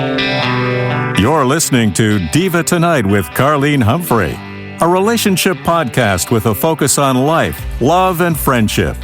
You're listening to Diva Tonight with Carlene Humphrey, a relationship podcast with a focus on life, love, and friendship.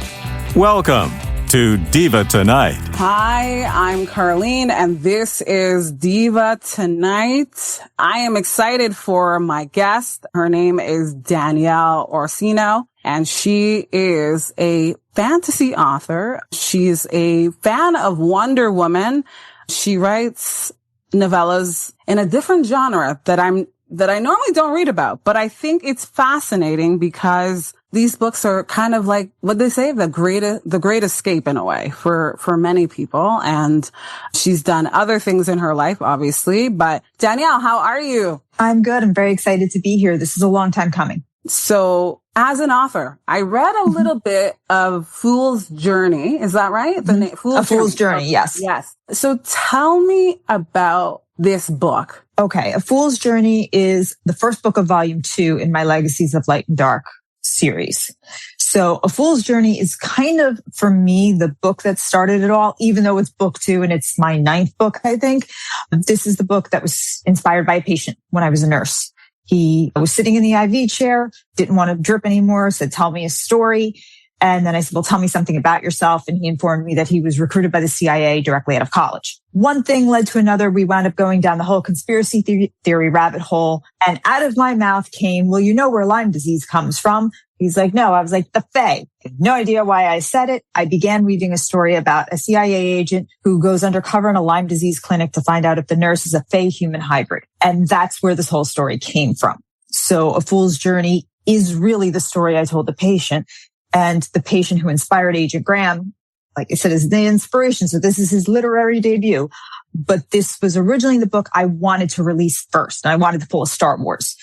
Welcome to Diva Tonight. Hi, I'm Carlene, and this is Diva Tonight. I am excited for my guest. Her name is Danielle Orsino, and she is a fantasy author. She's a fan of Wonder Woman. She writes novellas in a different genre that I normally don't read about, but I think it's fascinating because these books are kind of like what they say, the great escape in a way for many people. And she's done other things in her life, obviously. But Danielle, how are you? I'm good. I'm very excited to be here. This is a long time coming. So as an author, I read a little bit of Fool's Journey. Is that right? The name, Fool's Journey. Yes. Yes. So tell me about this book. Okay. A Fool's Journey is the first book of volume 2 in my Legacies of Light and Dark series. So A Fool's Journey is kind of, for me, the book that started it all, even though it's book 2 and it's my 9th book, I think. This is the book that was inspired by a patient when I was a nurse. He was sitting in the IV chair, didn't want to drip anymore, said, tell me a story. And then I said, well, tell me something about yourself. And he informed me that he was recruited by the CIA directly out of college. One thing led to another. We wound up going down the whole conspiracy theory rabbit hole. And out of my mouth came, well, you know where Lyme disease comes from? He's like, no. I was like, the Fae. I had no idea why I said it. I began weaving a story about a CIA agent who goes undercover in a Lyme disease clinic to find out if the nurse is a Fae-human hybrid. And that's where this whole story came from. So A Fool's Journey is really the story I told the patient. And the patient who inspired Agent Graham, like I said, is the inspiration. So this is his literary debut. But this was originally the book I wanted to release first. And I wanted to pull a Star Wars,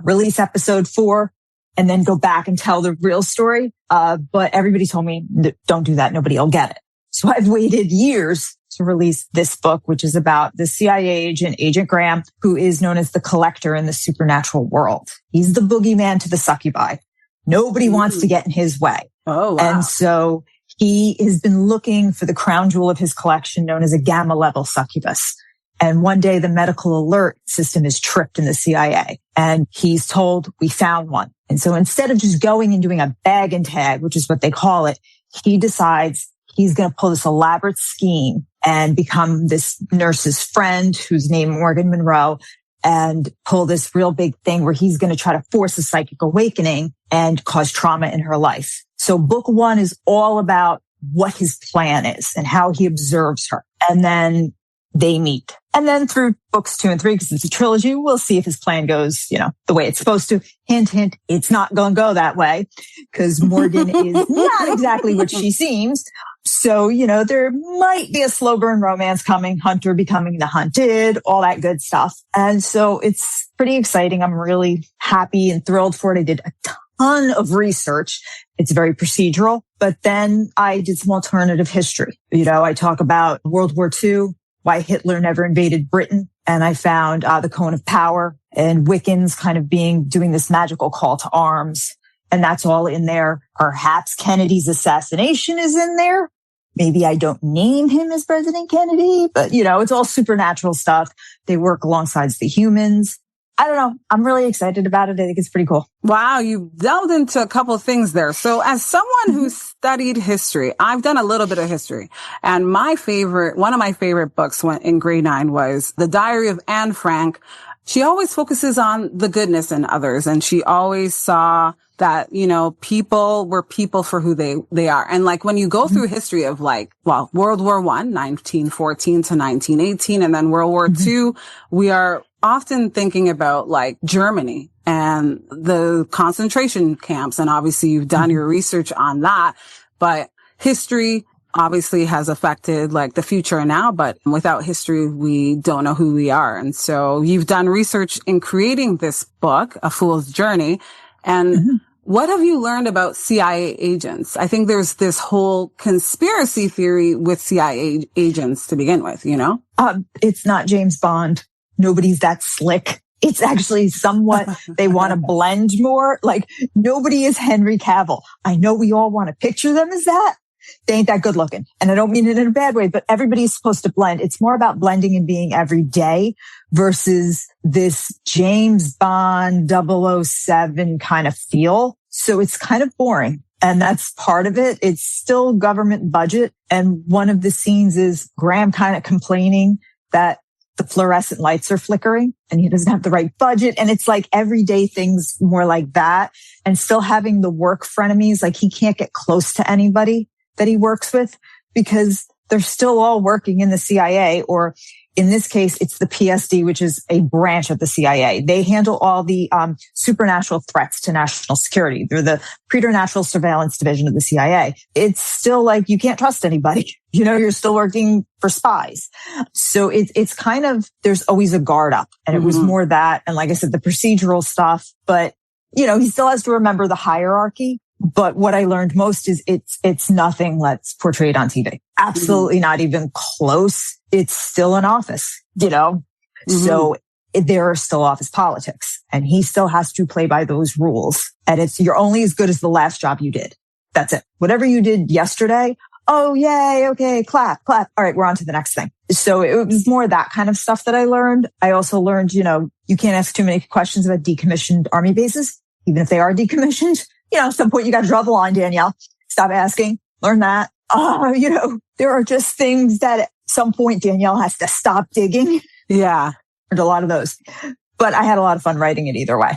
release episode 4 and then go back and tell the real story. But everybody told me, don't do that. Nobody will get it. So I've waited years to release this book, which is about the CIA agent, Agent Graham, who is known as the collector in the supernatural world. He's the boogeyman to the succubi. Nobody wants to get in his way. Oh, wow. And so he has been looking for the crown jewel of his collection known as a gamma level succubus. And one day the medical alert system is tripped in the CIA and he's told, we found one. And so instead of just going and doing a bag and tag, which is what they call it, he decides he's going to pull this elaborate scheme and become this nurse's friend who's named Morgan Monroe and pull this real big thing where he's going to try to force a psychic awakening and cause trauma in her life. So book 1 is all about what his plan is and how he observes her. And then they meet. And then through books 2 and 3, because it's a trilogy, we'll see if his plan goes, the way it's supposed to. Hint, hint, it's not going to go that way because Morgan is not exactly what she seems. So, there might be a slow burn romance coming, Hunter becoming the hunted, all that good stuff. And so it's pretty exciting. I'm really happy and thrilled for it. I did a ton of research. It's very procedural, but then I did some alternative history. I talk about World War II, why Hitler never invaded Britain. And I found the Cone of Power and Wiccans kind of doing this magical call to arms. And that's all in there. Perhaps Kennedy's assassination is in there. Maybe I don't name him as President Kennedy, but it's all supernatural stuff. They work alongside the humans. I don't know. I'm really excited about it. I think it's pretty cool. Wow. You delved into a couple of things there. So as someone who studied history, I've done a little bit of history, and one of my favorite books in grade 9 was The Diary of Anne Frank. She always focuses on the goodness in others. And she always saw that, people were people for who they are. And like when you go through history of World War I, 1914 to 1918, and then World War II, we are often thinking about like Germany and the concentration camps. And obviously you've done your research on that, but history obviously has affected like the future and now, but without history, we don't know who we are. And so you've done research in creating this book, A Fool's Journey. And what have you learned about CIA agents? I think there's this whole conspiracy theory with CIA agents to begin with, It's not James Bond. Nobody's that slick. It's actually somewhat, they want to blend more. Like nobody is Henry Cavill. I know we all want to picture them as that, They ain't that good looking. And I don't mean it in a bad way, but everybody's supposed to blend. It's more about blending and being every day versus this James Bond 007 kind of feel. So it's kind of boring. And that's part of it. It's still government budget. And one of the scenes is Graham kind of complaining that the fluorescent lights are flickering and he doesn't have the right budget. And it's like everyday things more like that. And still having the work frenemies, like he can't get close to anybody that he works with because they're still all working in the CIA, or in this case, it's the PSD, which is a branch of the CIA. They handle all the supernatural threats to national security. They're the preternatural surveillance division of the CIA. It's still like you can't trust anybody. You know, you're still working for spies. So it's kind of, there's always a guard up. And it was more that. And like I said, the procedural stuff. But, you know, he still has to remember the hierarchy. But what I learned most is it's nothing that's portrayed on TV. Absolutely not even close. It's still an office, you know? So there are still office politics and he still has to play by those rules. And you're only as good as the last job you did. That's it. Whatever you did yesterday. Oh, yay. Okay. Clap, clap. All right. We're on to the next thing. So it was more that kind of stuff that I learned. I also learned, you know, you can't ask too many questions about decommissioned army bases, even if they are decommissioned. You know, at some point you got to draw the line, Danielle. Stop asking. Learn that. You know, there are just things that at some point Danielle has to stop digging. Yeah. There's a lot of those. But I had a lot of fun writing it either way.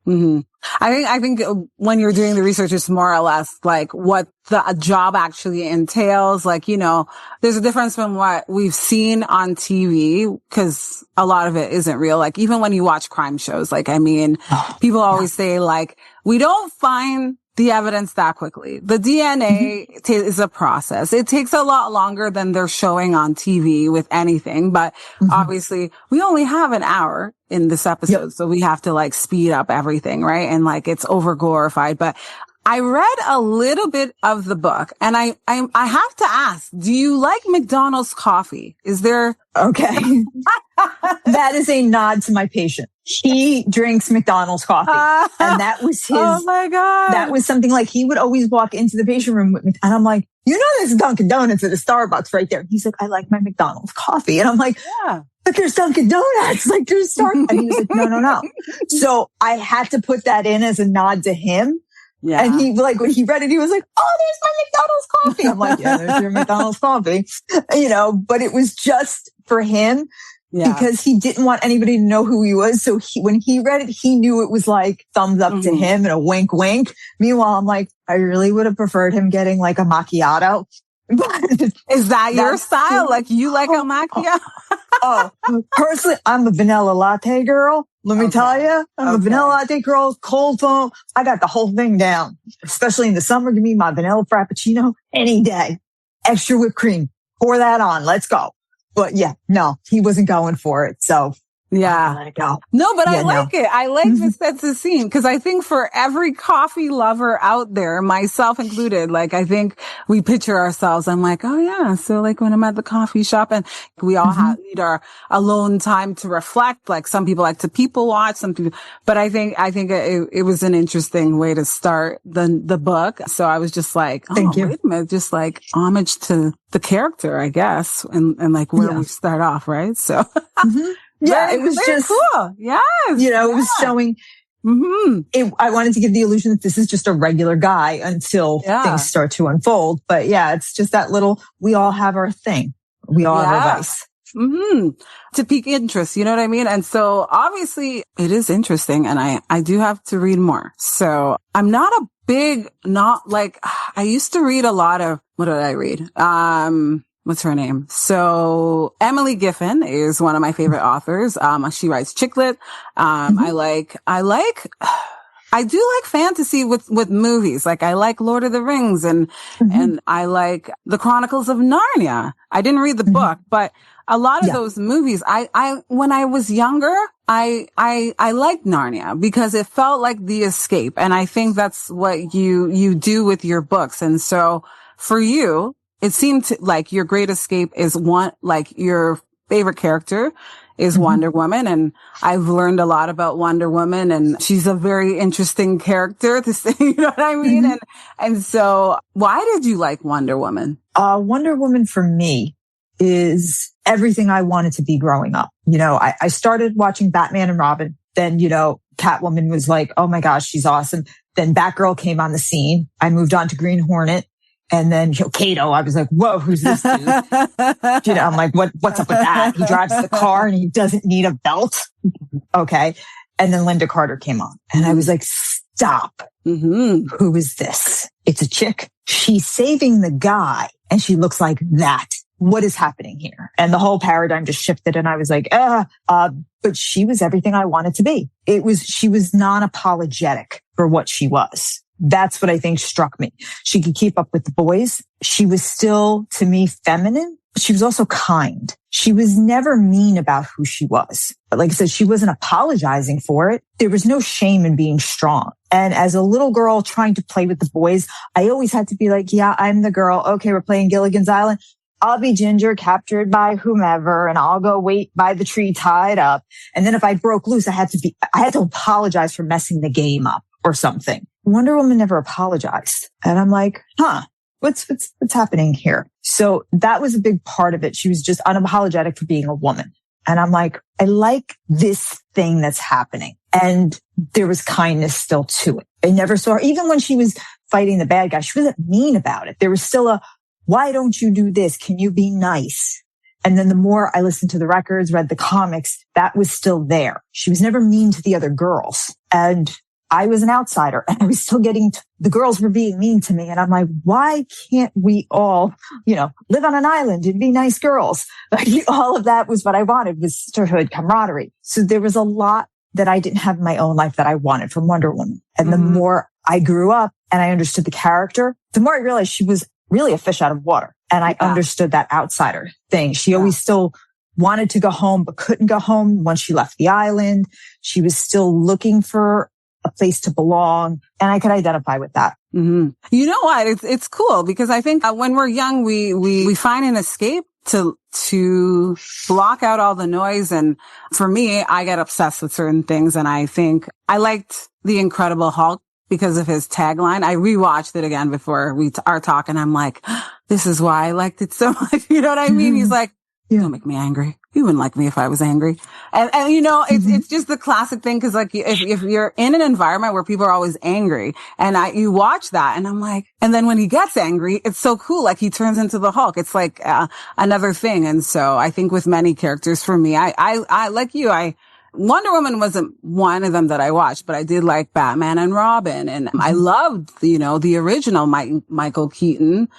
I think when you're doing the research, it's more or less like what the job actually entails. Like, you know, there's a difference from what we've seen on TV because a lot of it isn't real. Like even when you watch crime shows, like, I mean, people always say like, we don't find the evidence that quickly. The DNA is a process. It takes a lot longer than they're showing on TV with anything. But obviously we only have an hour in this episode. So we have to like speed up everything. Right. And like it's over glorified. But I read a little bit of the book and I have to ask, do you like McDonald's coffee? Is there? Okay. That is a nod to my patient. He drinks McDonald's coffee. And that was his. Oh my God. That was something like he would always walk into the patient room with me. And I'm like, you know, there's Dunkin' Donuts at a Starbucks right there. He's like, I like my McDonald's coffee. And I'm like, yeah, but there's Dunkin' Donuts. Like there's Starbucks. And he was like, no. So I had to put that in as a nod to him. Yeah. And he, like, when he read it, he was like, oh, there's my McDonald's coffee. I'm like, yeah, there's your McDonald's coffee. You know, but it was just for him because he didn't want anybody to know who he was. So when he read it, he knew it was like thumbs up to him and a wink, wink. Meanwhile, I'm like, I really would have preferred him getting like a macchiato. Is that your style? Like you like a macchiato? Personally, I'm a vanilla latte girl. Let me tell you, I'm a vanilla latte girl, cold foam. I got the whole thing down, especially in the summer. Give me my vanilla frappuccino any day. Extra whipped cream. Pour that on. Let's go. But yeah, no, he wasn't going for it. So yeah, let it go. No, but I like it. I like this sets the scene because I think for every coffee lover out there, myself included, like I think we picture ourselves. I'm like, oh yeah. So like when I'm at the coffee shop and we all need our alone time to reflect. Like some people like to people watch, some people, but I think it was an interesting way to start the book. So I was just like, oh, Thank you. Wait a minute, just like homage to the character, I guess, and like where we start off, right? So. Yeah, it was just cool. Yes. You know, it was showing. I wanted to give the illusion that this is just a regular guy until things start to unfold. But yeah, it's just that little, we all have our thing. We all have our vice. To pique interest, you know what I mean? And so obviously it is interesting and I do have to read more. So I'm not I used to read a lot of, what did I read? What's her name? So Emily Giffin is one of my favorite authors. She writes chick lit. I do like fantasy with movies. Like I like Lord of the Rings and I like the Chronicles of Narnia. I didn't read the book, but a lot of those movies, when I was younger, I liked Narnia because it felt like the escape. And I think that's what you do with your books. And so for you, it seemed like your great escape is one, like your favorite character is Wonder Woman. And I've learned a lot about Wonder Woman, and she's a very interesting character to say, you know what I mean? And so why did you like Wonder Woman? Wonder Woman for me is everything I wanted to be growing up. You know, I started watching Batman and Robin. Then, you know, Catwoman was like, oh my gosh, she's awesome. Then Batgirl came on the scene. I moved on to Green Hornet. And then, you know, Kato, I was like, whoa, who's this dude? You know, I'm like, what's up with that? He drives the car and he doesn't need a belt. Okay. And then Linda Carter came on and I was like, stop. Who is this? It's a chick. She's saving the guy and she looks like that. What is happening here? And the whole paradigm just shifted and I was like, but she was everything I wanted to be. She was non-apologetic for what she was. That's what I think struck me. She could keep up with the boys. She was still, to me, feminine. She was also kind. She was never mean about who she was. But like I said, she wasn't apologizing for it. There was no shame in being strong. And as a little girl trying to play with the boys, I always had to be like, yeah, I'm the girl. Okay, we're playing Gilligan's Island. I'll be Ginger, captured by whomever, and I'll go wait by the tree tied up. And then if I broke loose, I had to apologize for messing the game up or something. Wonder Woman never apologized. And I'm like, what's happening here? So that was a big part of it. She was just unapologetic for being a woman. And I'm like, I like this thing that's happening. And there was kindness still to it. I never saw her, even when she was fighting the bad guy, she wasn't mean about it. There was still why don't you do this? Can you be nice? And then the more I listened to the records, read the comics, that was still there. She was never mean to the other girls. And I was an outsider and I was still the girls were being mean to me. And I'm like, why can't we all, you know, live on an island and be nice girls? Like all of that was what I wanted, was sisterhood, camaraderie. So there was a lot that I didn't have in my own life that I wanted from Wonder Woman. And the more I grew up and I understood the character, the more I realized she was really a fish out of water. And I understood that outsider thing. She always still wanted to go home, but couldn't go home once she left the island. She was still looking for a place to belong. And I could identify with that. You know what? It's cool because I think when we're young, we find an escape to block out all the noise. And for me, I get obsessed with certain things. And I think I liked The Incredible Hulk because of his tagline. I rewatched it again before we are talking. I'm like, this is why I liked it so much. You know what I mean? He's like, don't make me angry. You wouldn't like me if I was angry. And you know, it's just the classic thing. Cause like, if you're in an environment where people are always angry and you watch that and I'm like, and then when he gets angry, it's so cool. Like he turns into the Hulk. It's like, another thing. And so I think with many characters for me, I like you, Wonder Woman wasn't one of them that I watched, but I did like Batman and Robin. And I loved, you know, the original Michael Keaton.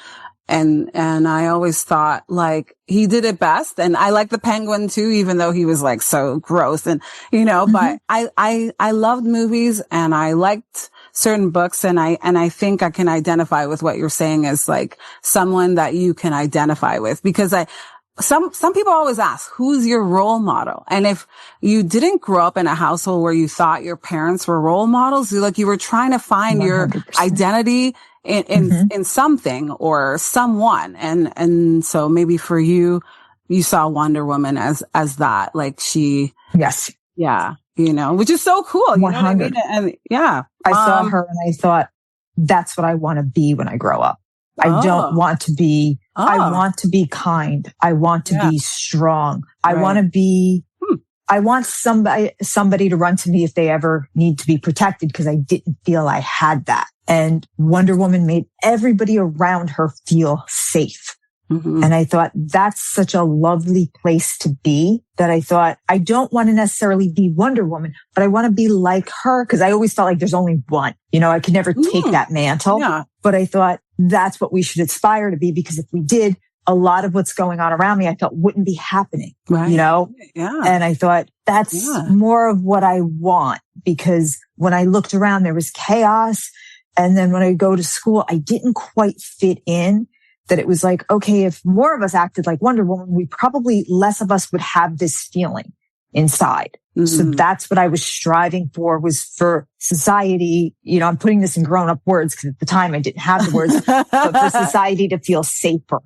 And I always thought like he did it best. And I like the Penguin too, even though he was like so gross and, you know, but I loved movies and I liked certain books. And I think I can identify with what you're saying as like someone that you can identify with because some people always ask, who's your role model? And if you didn't grow up in a household where you thought your parents were role models, you were trying to find 100%. Your identity in something or someone. And so maybe for you saw Wonder Woman as that, like yes. Yeah. You know, which is so cool. You know what I mean? And yeah. I saw her and I thought, that's what I want to be when I grow up. I don't want to be, I want to be kind. I want to be strong. I want to be, I want somebody to run to me if they ever need to be protected because I didn't feel I had that. And Wonder Woman made everybody around her feel safe. And I thought that's such a lovely place to be that I thought I don't want to necessarily be Wonder Woman, but I want to be like her because I always felt like there's only one. You know, I could never take that mantle. Yeah. But I thought that's what we should aspire to be because if we did, a lot of what's going on around me, I felt wouldn't be happening, you know? Yeah. And I thought that's more of what I want because when I looked around, there was chaos. And then when I go to school, I didn't quite fit in. That it was like, okay, if more of us acted like Wonder Woman, we probably less of us would have this feeling inside. So that's what I was striving for was for society. You know, I'm putting this in grown up words because at the time I didn't have the words, but for society to feel safer.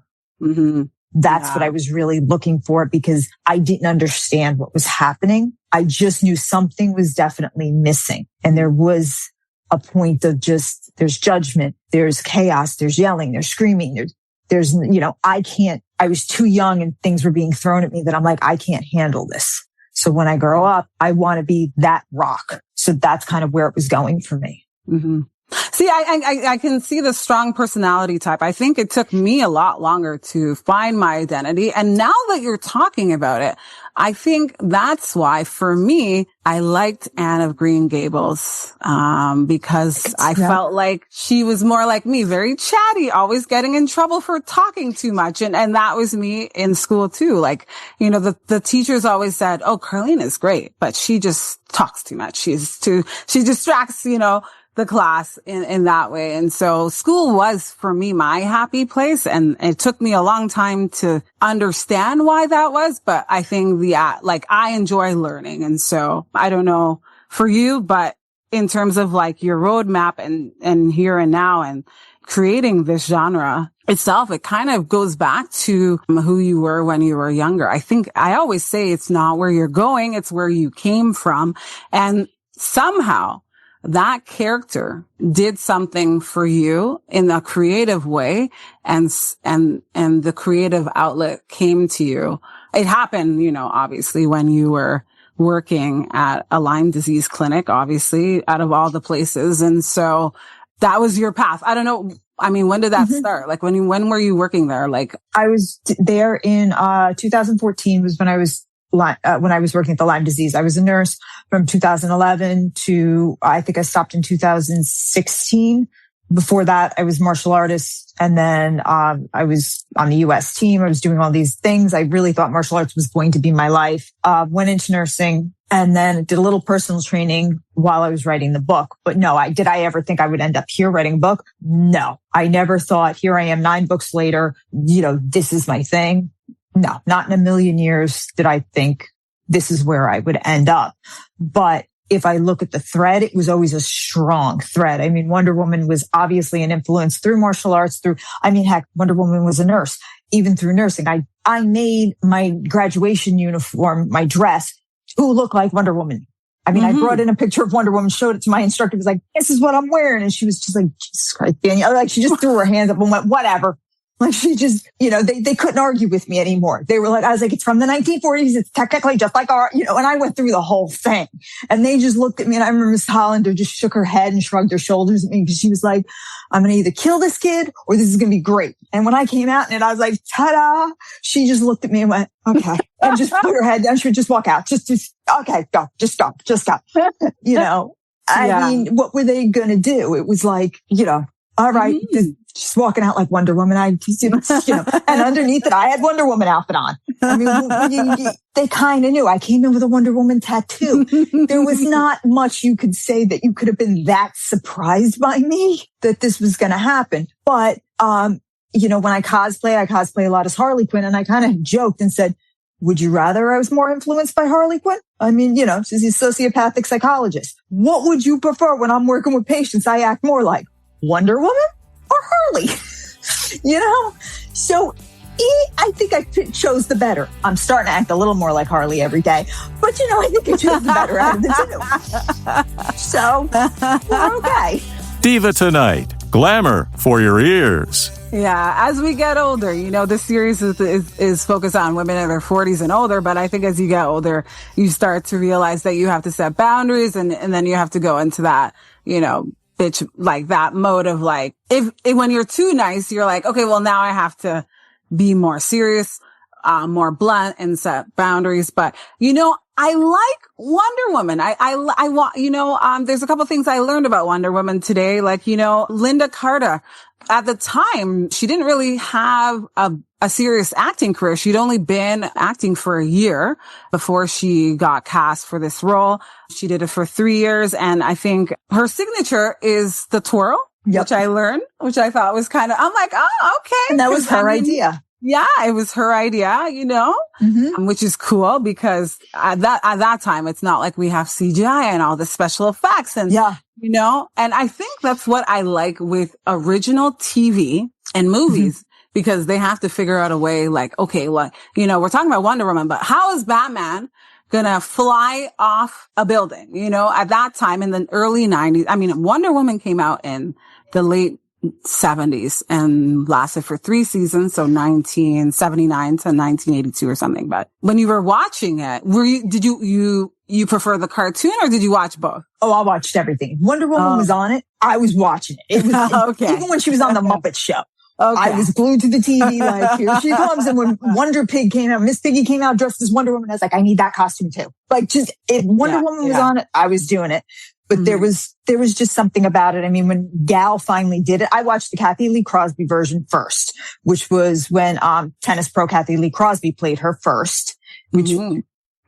That's what I was really looking for, because I didn't understand what was happening. I just knew something was definitely missing. And there was a point of just, there's judgment, there's chaos, there's yelling, there's screaming, there's, I was too young and things were being thrown at me that I'm like, I can't handle this. So when I grow up, I want to be that rock. So that's kind of where it was going for me. Mm-hmm. See, I can see the strong personality type. I think it took me a lot longer to find my identity. And now that you're talking about it, I think that's why, for me, I liked Anne of Green Gables, because I felt like she was more like me, very chatty, always getting in trouble for talking too much. And that was me in school too. Like, the teachers always said, oh, Carlene is great, but she just talks too much. She distracts, the class in that way. And so school was, for me, my happy place. And it took me a long time to understand why that was. But I think I enjoy learning. And so I don't know for you, but in terms of like your roadmap and here and now and creating this genre itself, it kind of goes back to who you were when you were younger. I think I always say it's not where you're going, it's where you came from. And somehow that character did something for you in a creative way, and the creative outlet came to you. It happened, obviously when you were working at a Lyme disease clinic, obviously, out of all the places. And so that was your path. I don't know. I mean, when did that start? Like when were you working there? Like I was there in 2014 was when I was working at the Lyme disease. I was a nurse from 2011 to, I think I stopped in 2016. Before that, I was martial artist. And then, I was on the US team. I was doing all these things. I really thought martial arts was going to be my life. Went into nursing and then did a little personal training while I was writing the book. But no, did I ever think I would end up here writing a book? No, I never thought, here I am 9 books later, this is my thing. No, not in a million years did I think this is where I would end up. But if I look at the thread, it was always a strong thread. I mean, Wonder Woman was obviously an influence through martial arts, heck, Wonder Woman was a nurse, even through nursing. I made my graduation uniform, my dress, to look like Wonder Woman. I mean, I brought in a picture of Wonder Woman, showed it to my instructor, was like, this is what I'm wearing. And she was just like, Jesus Christ, Danielle. Like, she just threw her hands up and went, whatever. Like she just, they couldn't argue with me anymore. They were like, I was like, it's from the 1940s. It's technically just like our, and I went through the whole thing and they just looked at me, and I remember Miss Hollander just shook her head and shrugged her shoulders at me because she was like, I'm going to either kill this kid or this is going to be great. And when I came out in it, I was like, ta-da. She just looked at me and went, okay. And just put her head down. She would just walk out. Just, okay, go, just go. I mean, what were they going to do? It was like, all right, just walking out like Wonder Woman. And underneath it, I had Wonder Woman outfit on. I mean, they kind of knew. I came in with a Wonder Woman tattoo. There was not much you could say that you could have been that surprised by me that this was going to happen. But, when I cosplay a lot as Harley Quinn, and I kind of joked and said, would you rather I was more influenced by Harley Quinn? I mean, she's a sociopathic psychologist. What would you prefer when I'm working with patients I act more like? Wonder Woman or Harley? So I think I chose the better. I'm starting to act a little more like Harley every day, but I think I chose the better out of the two. So we're okay. Diva Tonight, glamour for your ears. Yeah, as we get older, this series is focused on women in their 40s and older, but I think as you get older, you start to realize that you have to set boundaries and then you have to go into that, bitch, like that mode of like, if when you're too nice, you're like, okay, well now I have to be more serious, more blunt and set boundaries. But, I like Wonder Woman. I want, there's a couple things I learned about Wonder Woman today. Like, Linda Carter, at the time, she didn't really have a serious acting career. She'd only been acting for a year before she got cast for this role. She did it for 3 years. And I think her signature is the twirl, which I learned, which I thought was I'm like, oh, okay. And that was her idea. Yeah, it was her idea, which is cool because at that time, it's not like we have CGI and all the special effects and, and I think that's what I like with original TV and movies because they have to figure out a way like, okay, well, you know, we're talking about Wonder Woman, but how is Batman gonna fly off a building? You know, at that time in the early 90s, I mean, Wonder Woman came out in the late 70s and lasted for 3 seasons. So 1979 to 1982 or something. But when you were watching it, did you prefer the cartoon or did you watch both? Oh, I watched everything. Wonder Woman was on it. I was watching it. It was okay. Even when she was on the Muppet Show. Okay. I was glued to the TV like, here she comes. And when Wonder Pig came out, Miss Piggy came out dressed as Wonder Woman, I was like, I need that costume too. Like just, if Wonder Woman was on it, I was doing it. But there was just something about it. I mean, when Gal finally did it, I watched the Kathy Lee Crosby version first, which was when, tennis pro Kathy Lee Crosby played her first, which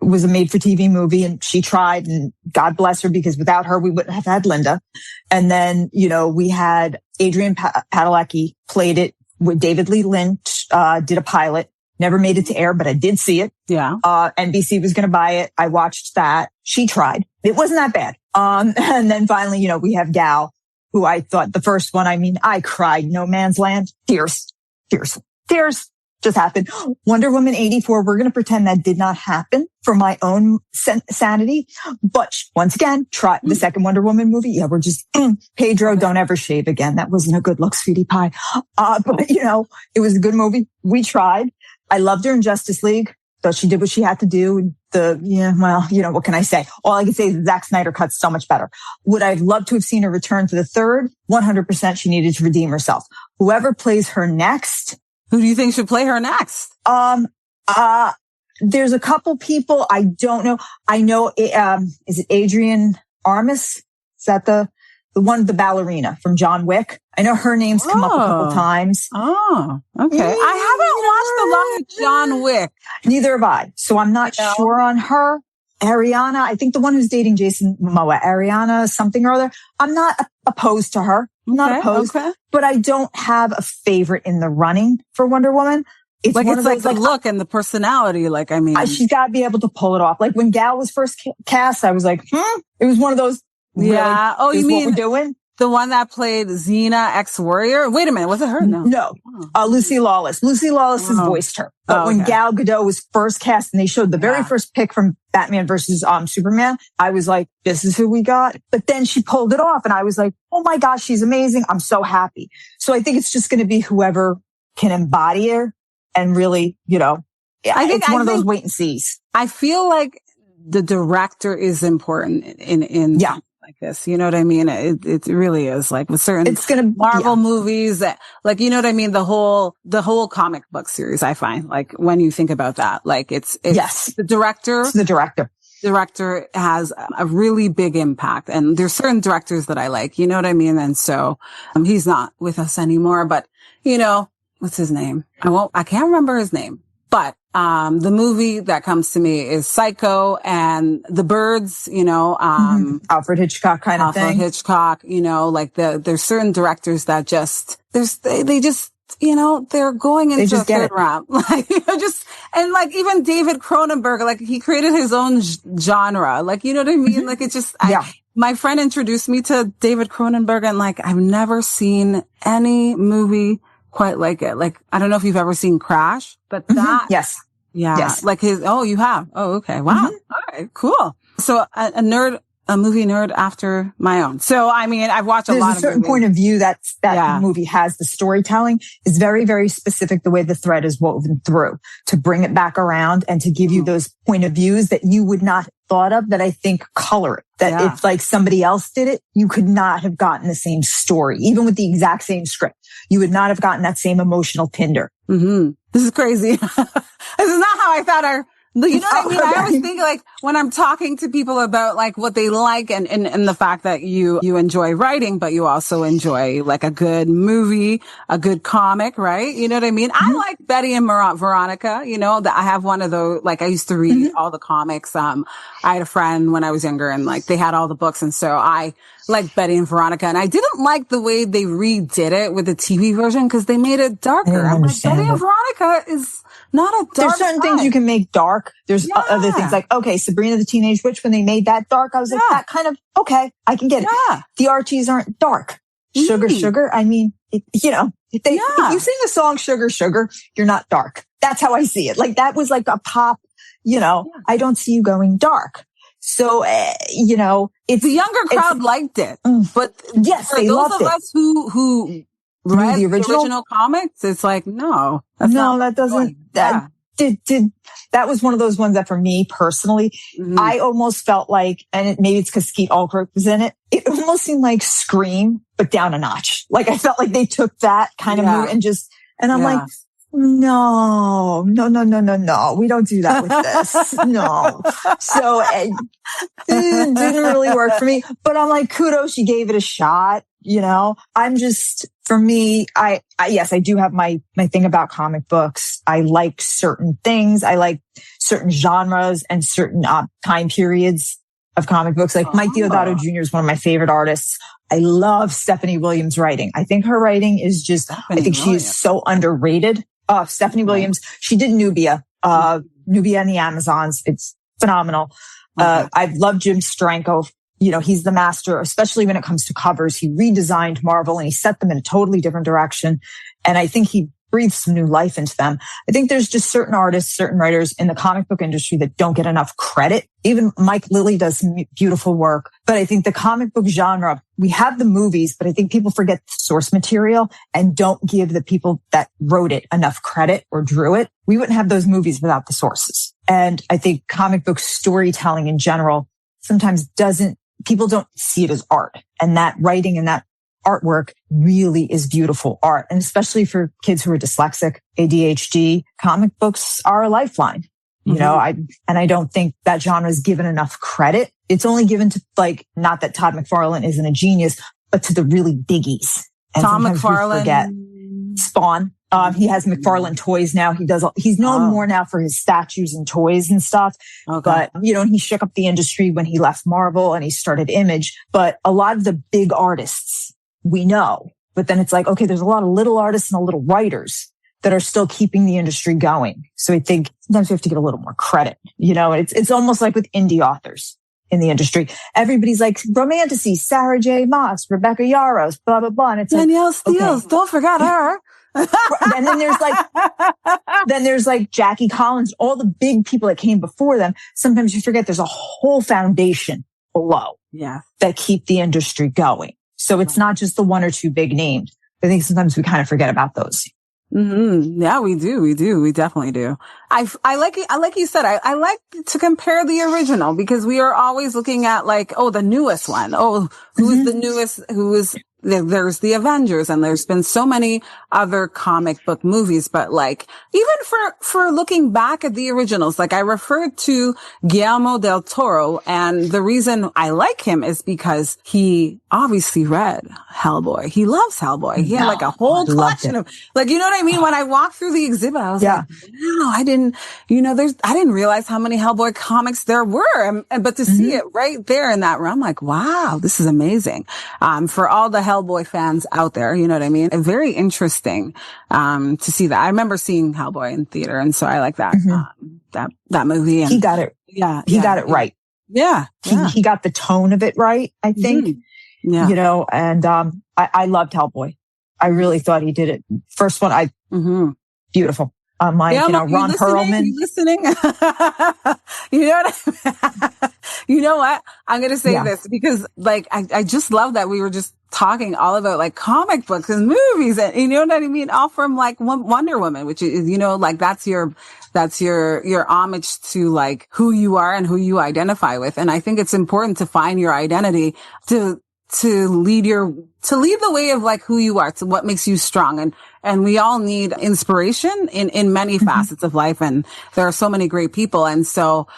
was a made for TV movie. And she tried, and God bless her, because without her, we wouldn't have had Linda. And then, you know, we had Adrian Padalecki played it with David Lee Lynch, did a pilot. Never made it to air, but I did see it. Yeah. NBC was going to buy it. I watched that. She tried. It wasn't that bad. And then finally, you know, we have Gal, who I thought the first one, I mean, I cried. No Man's Land. Tears just happened. Wonder Woman 84. We're going to pretend that did not happen for my own sanity. But once again, try the second Wonder Woman movie. Yeah, we're just, Pedro, don't ever shave again. That wasn't a good look, sweetie pie. But you know, it was a good movie. We tried. I loved her in Justice League, though she did what she had to do. Well, you know, what can I say? All I can say is the Zack Snyder cut's so much better. Would I have loved to have seen her return for the third? 100% she needed to redeem herself. Whoever plays her next. Who do you think should play her next? There's a couple people I don't know. I know, is it Adrienne Armis? Is that the the ballerina from John Wick? I know her name's come up a couple times. Oh, okay. I haven't watched a lot of John Wick. Neither have I. So I'm not sure on her. Ariana, I think the one who's dating Jason Momoa, Ariana something or other. I'm not opposed to her. I'm not opposed, but I don't have a favorite in the running for Wonder Woman. It's like, it's like the look and the personality. Like, I mean, she's got to be able to pull it off. Like when Gal was first cast, I was like, It was one of those. Yeah. Really, you mean what we're doing? The one that played Xena, ex-Warrior? Wait a minute. Was it her? No. Lucy Lawless. Lucy Lawless has voiced her. But when Gal Gadot was first cast and they showed the very first pic from Batman versus Superman, I was like, this is who we got. But then she pulled it off and I was like, oh my gosh, she's amazing. I'm so happy. So I think it's just going to be whoever can embody her and really, I think it's one of those wait and sees. I feel like the director is important in like this. You know what I mean? It really is like with certain Marvel movies that, like, you know what I mean? The whole comic book series, I find, like, when you think about that, like it's the director. It's the director. Director has a really big impact. And there's certain directors that I like, you know what I mean? And so, he's not with us anymore, but what's his name? I can't remember his name, but, the movie that comes to me is Psycho and The Birds, Alfred Hitchcock kind of thing. Alfred Hitchcock, like there's certain directors that they just, they're going into a third round. Like, and like even David Cronenberg, like he created his own genre. Like, you know what I mean? Like it's just, my friend introduced me to David Cronenberg and like, I've never seen any movie quite like it. Like, I don't know if you've ever seen Crash, but that. Yes. Yeah. Yes. Like you have. Oh, okay. Wow. All right. Cool. So a movie nerd after my own. So, I mean, I've watched a lot of movies. There's a certain point of view that movie has. The storytelling is very, very specific, the way the thread is woven through to bring it back around and to give you those point of views that you would not have thought of, that I think color it. That if like somebody else did it, you could not have gotten the same story, even with the exact same script. You would not have gotten that same emotional tinder. Mm-hmm. This is crazy. This is not how I thought you know what I mean? I always think like when I'm talking to people about like what they like and the fact that you enjoy writing, but you also enjoy like a good movie, a good comic, right? You know what I mean? I like Betty and Veronica, that I have one of those, like I used to read all the comics. I had a friend when I was younger and like they had all the books. And so I like Betty and Veronica, and I didn't like the way they redid it with the TV version because they made it darker. I'm like, Betty and Veronica is not a dark. There's certain things you can make dark. There's other things like, okay, Sabrina the Teenage Witch, when they made that dark, I was like, that kind of, okay, I can get it. The Archies aren't dark. Sugar. I mean, If you sing a song, Sugar, Sugar, you're not dark. That's how I see it. Like that was like a pop, I don't see you going dark. So, it's the younger crowd liked it, but yes, for they those loved of us who read the original comics, it's like, no, that doesn't, that was one of those ones that for me personally, I almost felt like, and maybe it's because Skeet Ulrich was in it, it almost seemed like Scream, but down a notch. Like I felt like they took that kind of move and I'm like, no, we don't do that with this. No. So it didn't really work for me, but I'm like, kudos, she gave it a shot. I'm just, for me, yes, I do have my thing about comic books. I like certain things. I like certain genres and certain time periods of comic books. Like Mike Deodato Jr. is one of my favorite artists. I love Stephanie Williams' writing. I think her writing is just, she is so underrated. Stephanie Williams, she did Nubia in the Amazons. It's phenomenal. I've loved Jim Steranko. He's the master, especially when it comes to covers. He redesigned Marvel and he set them in a totally different direction. And I think he breathed some new life into them. I think there's just certain artists, certain writers in the comic book industry that don't get enough credit. Even Mike Lilly does some beautiful work. But I think the comic book genre, we have the movies, but I think people forget the source material and don't give the people that wrote it enough credit or drew it. We wouldn't have those movies without the sources. And I think comic book storytelling in general sometimes people don't see it as art. And that writing and that artwork really is beautiful art. And especially for kids who are dyslexic, ADHD, comic books are a lifeline. I don't think that genre is given enough credit. It's only given to not that Todd McFarlane isn't a genius, but to the really biggies. And Tom McFarlane. Forget Spawn. He has McFarlane Toys now. He's known more now for his statues and toys and stuff. Okay. But, he shook up the industry when he left Marvel and he started Image. But a lot of the big artists we know, but then it's like, okay, there's a lot of little artists and little writers that are still keeping the industry going. So I think sometimes we have to get a little more credit. It's almost like with indie authors in the industry. Everybody's like Romantasy, Sarah J. Maas, Rebecca Yarros, blah, blah, blah. And it's Danielle Steele, don't forget her. And then there's like Jackie Collins, all the big people that came before them. Sometimes you forget there's a whole foundation below that keep the industry going. So it's not just the one or two big names. I think sometimes we kind of forget about those. Yeah, we do. We definitely do. I like you said, I like to compare the original because we are always looking at the newest one. Who is the newest? There's the Avengers and there's been so many other comic book movies, but even for looking back at the originals, I referred to Guillermo del Toro, and the reason I like him is because he obviously read Hellboy. He loves Hellboy. He had a whole collection of you know what I mean? When I walked through the exhibit, I was like, wow, I didn't realize how many Hellboy comics there were. But to see it right there in that room, I'm like, wow, this is amazing. For all the Hellboy fans out there, you know what I mean? Very interesting, to see that. I remember seeing Hellboy in theater. And so I like that, that movie. And he got it. Yeah. He got it right. Yeah. He got the tone of it right, I think. Yeah. And, I loved Hellboy. I really thought he did it. First one, beautiful. Ron Perlman. You listening? You know what you know what? I'm going to say this because I just love that we were just talking all about comic books and movies and you know what I mean? All from Wonder Woman, which is, that's your homage to who you are and who you identify with. And I think it's important to find your identity to lead the way of who you are, to what makes you strong. And we all need inspiration in many facets of life. And there are so many great people. And so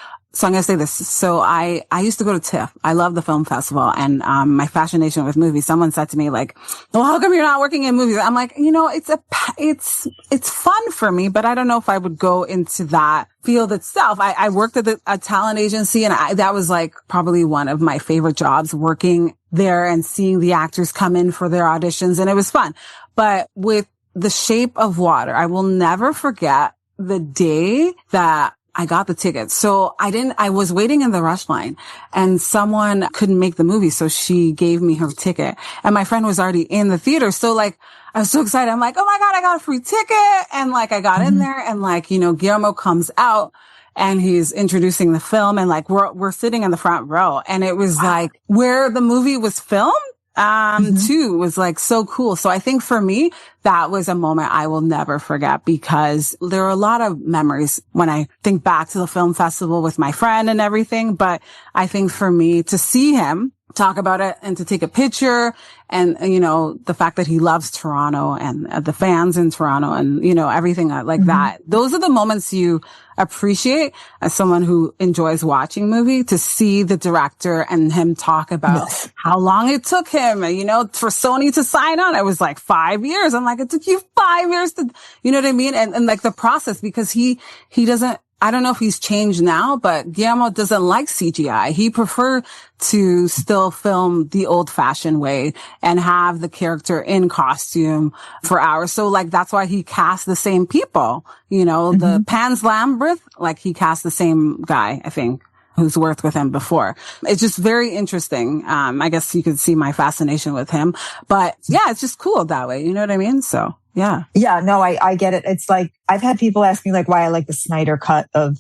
I'm going to say this. So I used to go to TIFF. I love the film festival and, my fascination with movies. Someone said to me well, how come you're not working in movies? I'm like, it's fun for me, but I don't know if I would go into that field itself. I worked at a talent agency and that was probably one of my favorite jobs, working there and seeing the actors come in for their auditions. And it was fun. But with The Shape of Water, I will never forget the day that I got the tickets. So I was waiting in the rush line and someone couldn't make the movie. So she gave me her ticket and my friend was already in the theater. So like, I was so excited. I'm like, oh my God, I got a free ticket. And like, I got in there and like, Guillermo comes out and he's introducing the film and like, we're sitting in the front row and it was like where the movie was filmed. Too was like so cool. So I think for me, that was a moment I will never forget because there are a lot of memories when I think back to the film festival with my friend and everything. But I think for me to see him talk about it and to take a picture and, the fact that he loves Toronto and the fans in Toronto and, everything like that. Those are the moments you appreciate as someone who enjoys watching movie to see the director and him talk about how long it took him, for Sony to sign on. It was like 5 years. I'm like, it took you 5 years to, you know what I mean? And like the process because he doesn't, I don't know if he's changed now, but Guillermo doesn't like CGI. He prefer to still film the old fashioned way and have the character in costume for hours. So like, that's why he cast the same people, the Pan's Labyrinth, like he cast the same guy, I think, who's worked with him before. It's just very interesting. I guess you could see my fascination with him, but yeah, it's just cool that way. You know what I mean? So. Yeah. Yeah. No, I get it. It's like, I've had people ask me like why I like the Snyder cut of,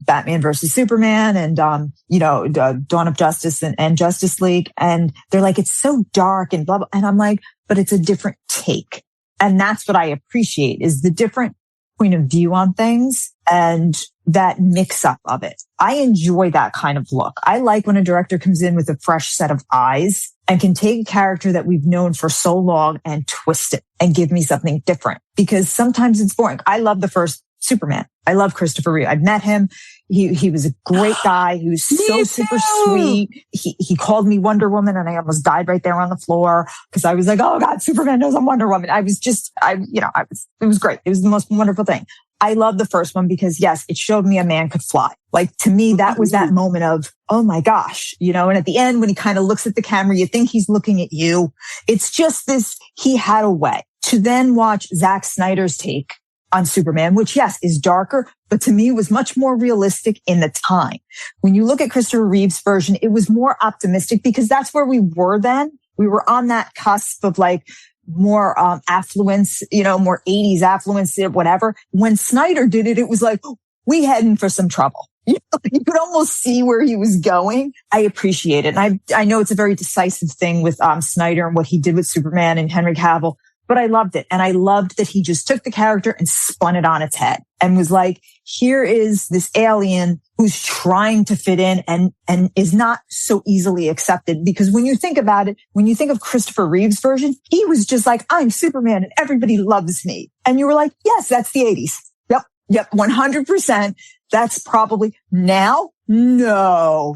Batman versus Superman and, Dawn of Justice and Justice League. And they're like, it's so dark and blah, blah. And I'm like, but it's a different take. And that's what I appreciate is the different point of view on things and that mix up of it. I enjoy that kind of look. I like when a director comes in with a fresh set of eyes and can take a character that we've known for so long and twist it and give me something different because sometimes it's boring. I love the first Superman. I love Christopher Reeve. I've met him. He was a great guy. He was so super sweet. He called me Wonder Woman and I almost died right there on the floor because I was like, oh God, Superman knows I'm Wonder Woman. It was great. It was the most wonderful thing. I love the first one because yes, it showed me a man could fly. Like to me, that was that moment of, oh my gosh, and at the end when he kind of looks at the camera, you think he's looking at you. It's just this, he had a way to then watch Zack Snyder's take on Superman, which yes, is darker, but to me was much more realistic in the time. When you look at Christopher Reeve's version, it was more optimistic because that's where we were then. We were on that cusp of like, more affluence, more 80s affluence, whatever. When Snyder did it, it was like, we heading for some trouble. You could almost see where he was going. I appreciate it. And I know it's a very decisive thing with Snyder and what he did with Superman and Henry Cavill, but I loved it. And I loved that he just took the character and spun it on its head and was like, here is this alien who's trying to fit in and is not so easily accepted. Because when you think about it, when you think of Christopher Reeve's version, he was just like, I'm Superman and everybody loves me. And you were like, yes, that's the 80s. Yep. 100%. That's probably now. No,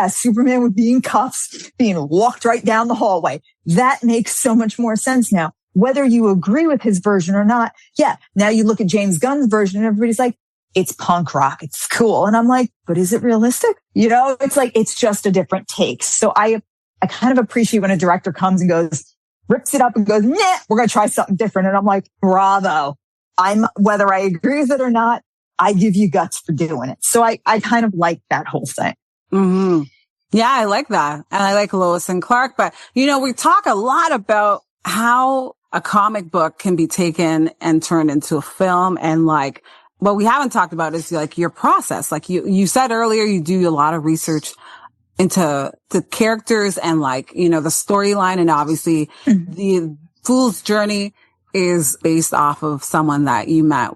Superman would be in cuffs, being walked right down the hallway. That makes so much more sense now. Whether you agree with his version or not. Yeah. Now you look at James Gunn's version and everybody's like, it's punk rock. It's cool. And I'm like, but is it realistic? It's like, it's just a different take. So I kind of appreciate when a director comes and rips it up and goes, nah, we're going to try something different. And I'm like, bravo. Whether I agree with it or not, I give you guts for doing it. So I kind of like that whole thing. Mm-hmm. Yeah, I like that. And I like Lois and Clark. But, we talk a lot about how a comic book can be taken and turned into a film and like, what we haven't talked about is like your process. Like you said earlier, you do a lot of research into the characters and like, the storyline. And obviously the Fool's journey is based off of someone that you met,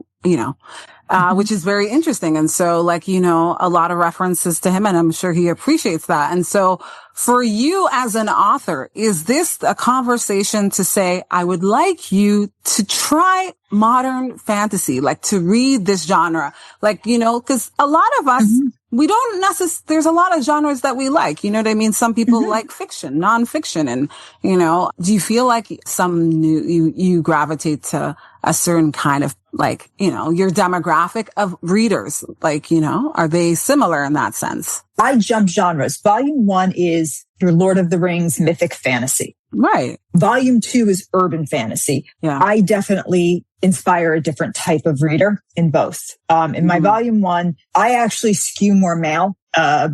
which is very interesting. And so like, a lot of references to him and I'm sure he appreciates that. And so for you as an author, is this a conversation to say, I would like you to try modern fantasy, like to read this genre, like, cause a lot of us, we don't necessarily, there's a lot of genres that we like, you know what I mean? Some people like fiction, nonfiction. And, do you feel like you gravitate to a certain kind of like, your demographic of readers, like, are they similar in that sense? I jump genres. Volume 1 is your Lord of the Rings mythic fantasy. Right. Volume 2 is urban fantasy. Yeah. I definitely inspire a different type of reader in both. In my volume 1, I actually skew more male,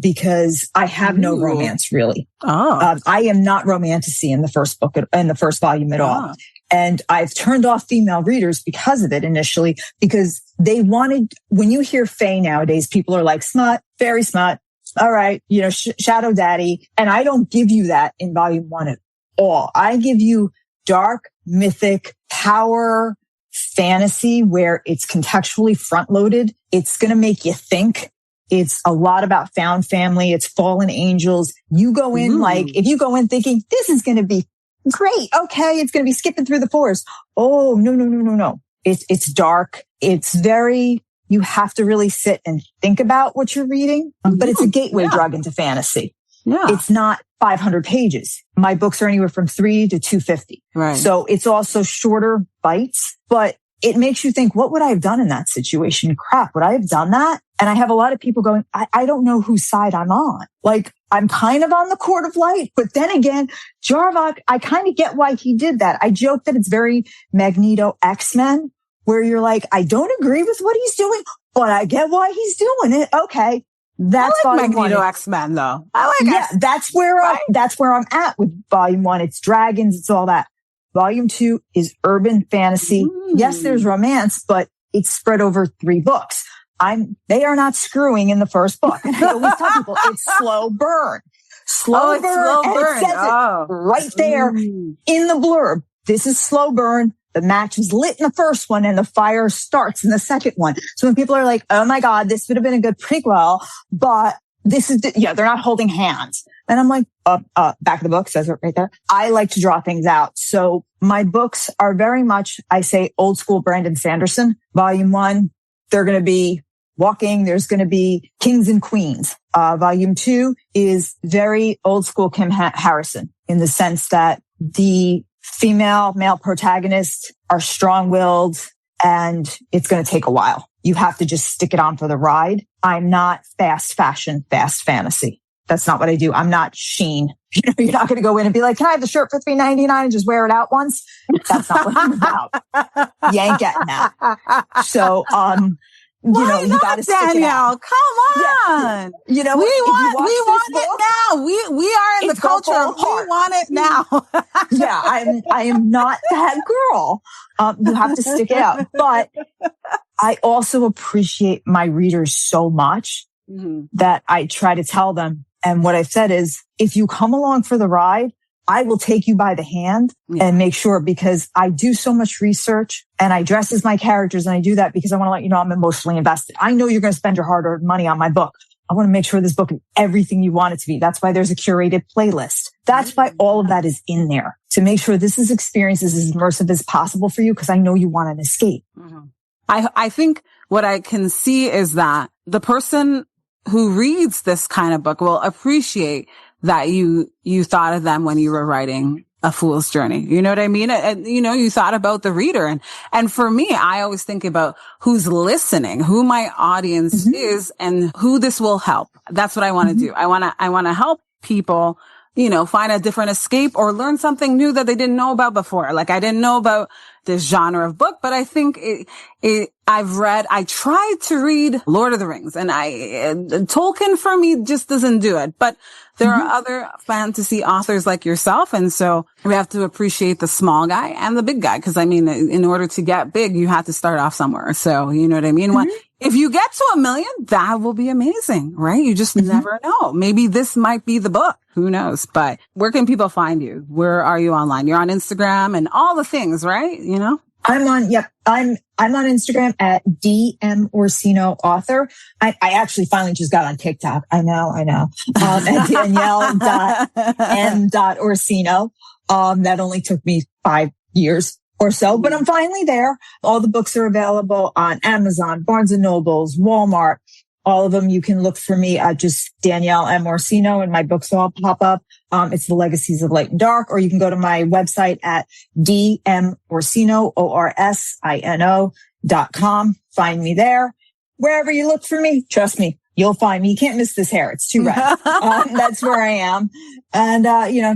because I have no romance really. I am not romanticy in the first book, in the first volume at all. And I've turned off female readers because of it initially, because they wanted, when you hear fae nowadays, people are like, smut, fairy smut. All right. Shadow daddy. And I don't give you that in volume 1 at all. I give you dark, mythic, power, fantasy where it's contextually front loaded. It's going to make you think. It's a lot about found family. It's fallen angels. You go in if you go in thinking this is going to be great. Okay. It's going to be skipping through the forest. Oh, no. It's dark. It's very, you have to really sit and think about what you're reading, but it's a gateway drug into fantasy. Yeah. It's not 500 pages. My books are anywhere from 3 to 250. Right. So it's also shorter bites, but it makes you think, what would I have done in that situation? Crap, would I have done that? And I have a lot of people going, I don't know whose side I'm on. Like, I'm kind of on the court of light, but then again, Jarvok, I kind of get why he did that. I joke that it's very Magneto X-Men, where you're like, I don't agree with what he's doing, but I get why he's doing it. Okay. That's I like Magneto X-Men though. I like X-Men. That's where I'm at with volume 1. It's dragons. It's all that. Volume 2 is urban fantasy. Yes, there's romance, but it's spread over 3 books. They are not screwing in the first book. And I always tell people it's slow burn. Slow burn. It says it right there in the blurb. This is slow burn. The match is lit in the first one and the fire starts in the second one. So when people are like, oh my God, this would have been a good prequel, but this is, they're not holding hands. And I'm like, back of the book says it right there. I like to draw things out. So my books are very much, I say, old school Brandon Sanderson. Volume 1, they're going to be walking. There's going to be kings and queens. Volume 2 is very old school Kim Harrison in the sense that the male protagonists are strong-willed and it's going to take a while. You have to just stick it on for the ride. I'm not fast fashion, fast fantasy. That's not what I do. I'm not Shein. You're not going to go in and be like, can I have the shirt for $3.99 and just wear it out once? That's not what I'm about. You ain't getting that. So, you got to stick it out. Come on. Yeah. We want it now. We are in the culture. We want it now. Yeah, I am not that girl. You have to stick it out. But I also appreciate my readers so much that I try to tell them. And what I've said is, if you come along for the ride, I will take you by the hand and make sure, because I do so much research and I dress as my characters. And I do that because I want to let you know I'm emotionally invested. I know you're going to spend your hard-earned money on my book. I want to make sure this book is everything you want it to be. That's why there's a curated playlist. That's why all of that is in there, to make sure this experience is as immersive as possible for you, because I know you want an escape. I think what I can see is that the person who reads this kind of book will appreciate that you thought of them when you were writing A Fool's Journey. You know what I mean? And, you thought about the reader. And for me, I always think about who's listening, who my audience is, and who this will help. That's what I want to do. I want to help people, find a different escape or learn something new that they didn't know about before. Like, I didn't know about this genre of book, but I think I tried to read Lord of the Rings, and Tolkien for me just doesn't do it. But there are other fantasy authors like yourself. And so we have to appreciate the small guy and the big guy. Cause in order to get big, you have to start off somewhere. So you know what I mean? If you get to 1 million, that will be amazing, right? You just never know. Maybe this might be the book. Who knows? But where can people find you? Where are you online? You're on Instagram and all the things, right? I'm on Instagram at DM Orsino author. I actually finally just got on TikTok. I know. At Danielle.m.Orsino. That only took me 5 years or so, but I'm finally there. All the books are available on Amazon, Barnes and Nobles, Walmart. All of them. You can look for me at just Danielle M. Orsino and my books all pop up. It's The Legacies of Light and Dark, or you can go to my website at dmorsino, ORSINO.com. Find me there. Wherever you look for me, trust me, you'll find me. You can't miss this hair. It's too red. That's where I am. And,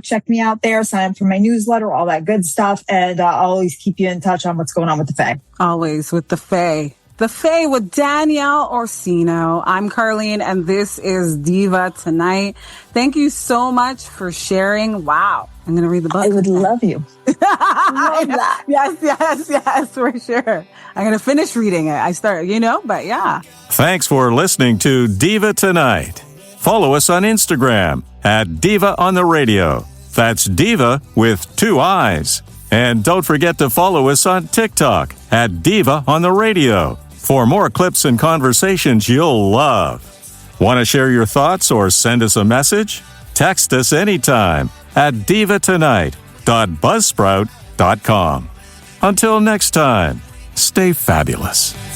check me out there, sign up for my newsletter, all that good stuff. And I'll always keep you in touch on what's going on with the Fae. Always with the Fae. The Fae with Danielle Orsino. I'm Carlene, and this is Diva Tonight. Thank you so much for sharing. Wow. I'm going to read the book. I would love you. Love that. Yes, for sure. I'm going to finish reading it. I started, but yeah. Thanks for listening to Diva Tonight. Follow us on Instagram at Diva on the Radio. That's Diva with 2 I's. And don't forget to follow us on TikTok at Diva on the Radio for more clips and conversations you'll love. Want to share your thoughts or send us a message? Text us anytime at divatonight.buzzsprout.com. Until next time, stay fabulous.